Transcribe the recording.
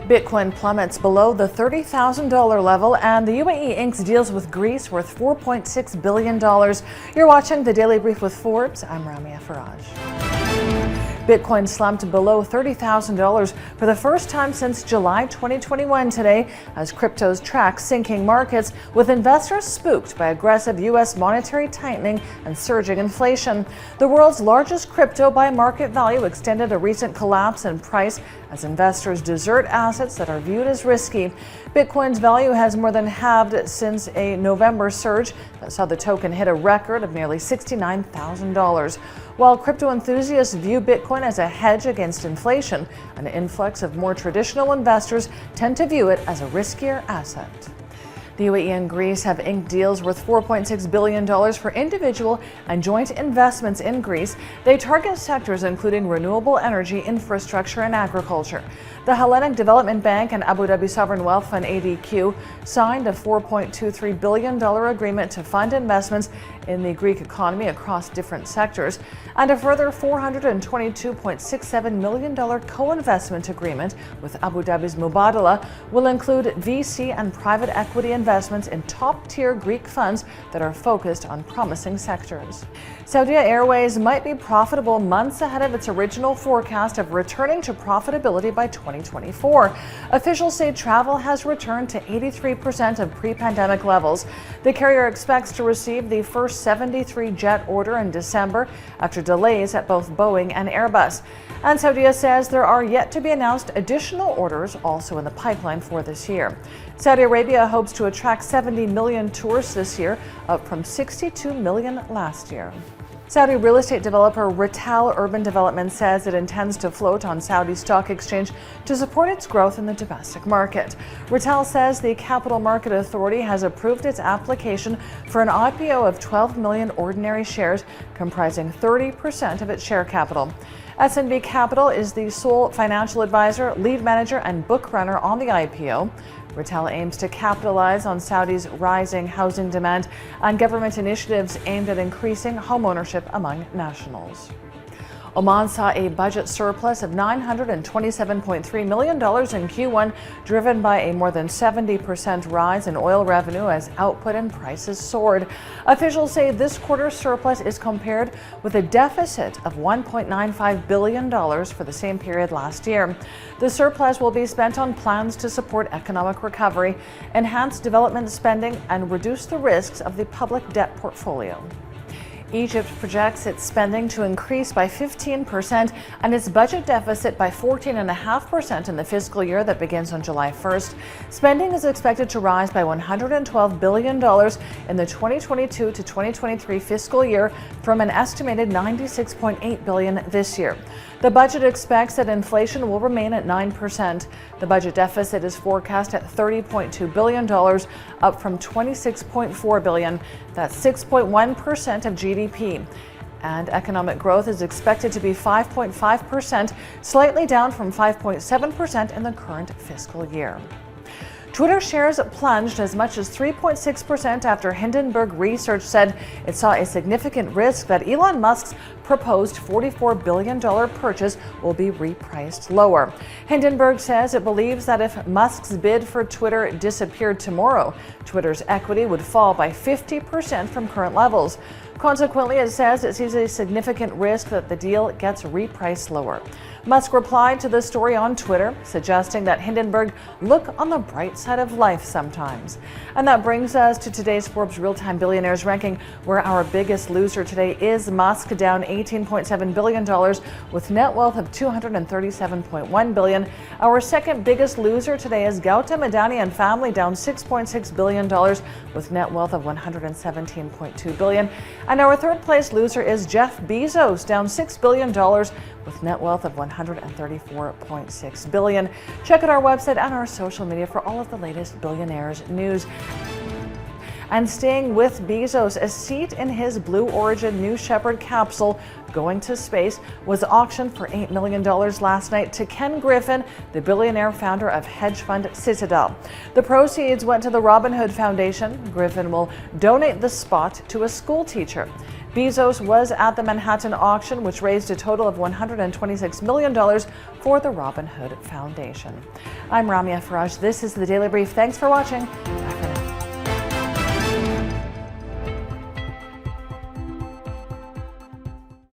Bitcoin plummets below the $30,000 level, and the UAE inks deals with Greece worth $4.6 billion. You're watching the Daily Brief with Forbes. I'm Ramia Farrage. Bitcoin slumped below $30,000 for the first time since July 2021 today, as cryptos track sinking markets, with investors spooked by aggressive U.S. monetary tightening and surging inflation. The world's largest crypto by market value extended a recent collapse in price as investors desert assets that are viewed as risky. Bitcoin's value has more than halved since a November surge that saw the token hit a record of nearly $69,000. While crypto enthusiasts view Bitcoin as a hedge against inflation, an influx of more traditional investors tend to view it as a riskier asset. The UAE and Greece have inked deals worth $4.6 billion for individual and joint investments in Greece. They target sectors including renewable energy, infrastructure, and agriculture. The Hellenic Development Bank and Abu Dhabi Sovereign Wealth Fund ADQ signed a $4.23 billion agreement to fund investments in the Greek economy across different sectors, and a further $422.67 million co-investment agreement with Abu Dhabi's Mubadala will include VC and private equity investments in top-tier Greek funds that are focused on promising sectors. Saudi Airways might be profitable months ahead of its original forecast of returning to profitability by 2024. Officials say travel has returned to 83% of pre-pandemic levels. The carrier expects to receive the first 73 jet order in December after delays at both Boeing and Airbus. And Saudi says there are yet to be announced additional orders also in the pipeline for this year. Saudi Arabia hopes to attract 70 million tourists this year, up from 62 million last year. Saudi real estate developer Rittal Urban Development says it intends to float on Saudi Stock Exchange to support its growth in the domestic market. Rittal says the Capital Market Authority has approved its application for an IPO of 12 million ordinary shares, comprising 30% of its share capital. S&B Capital is the sole financial advisor, lead manager, and book runner on the IPO. Rittal aims to capitalize on Saudi's rising housing demand and government initiatives aimed at increasing homeownership among nationals. Oman saw a budget surplus of $927.3 million in Q1, driven by a more than 70% rise in oil revenue as output and prices soared. Officials say this quarter's surplus is compared with a deficit of $1.95 billion for the same period last year. The surplus will be spent on plans to support economic recovery, enhance development spending, and reduce the risks of the public debt portfolio. Egypt projects its spending to increase by 15% and its budget deficit by 14.5% in the fiscal year that begins on July 1st. Spending is expected to rise by $112 billion in the 2022 to 2023 fiscal year from an estimated $96.8 billion this year. The budget expects that inflation will remain at 9%. The budget deficit is forecast at $30.2 billion, up from $26.4 billion. That's 6.1% of GDP. And economic growth is expected to be 5.5%, slightly down from 5.7% in the current fiscal year. Twitter shares plunged as much as 3.6% after Hindenburg Research said it saw a significant risk that Elon Musk's proposed $44 billion purchase will be repriced lower. Hindenburg says it believes that if Musk's bid for Twitter disappeared tomorrow, Twitter's equity would fall by 50% from current levels. Consequently, it says it sees a significant risk that the deal gets repriced lower. Musk replied to the story on Twitter, suggesting that Hindenburg look on the bright side of life sometimes. And that brings us to today's Forbes RealTime Billionaires ranking, where our biggest loser today is Musk, down $18.7 billion with net wealth of $237.1 billion. Our second biggest loser today is Gautam Adani and family, down $6.6 billion with net wealth of $117.2 billion. And our third place loser is Jeff Bezos, down $6 billion with net wealth of $134.6 billion. Check out our website and our social media for all of the latest billionaires news. And staying with Bezos, a seat in his Blue Origin New Shepard capsule going to space was auctioned for $8 million last night to Ken Griffin, the billionaire founder of hedge fund Citadel. The proceeds went to the Robin Hood Foundation. Griffin will donate the spot to a school teacher. Bezos was at the Manhattan auction, which raised a total of $126 million for the Robin Hood Foundation. I'm Ramia Farrage. This is the Daily Brief. Thanks for watching.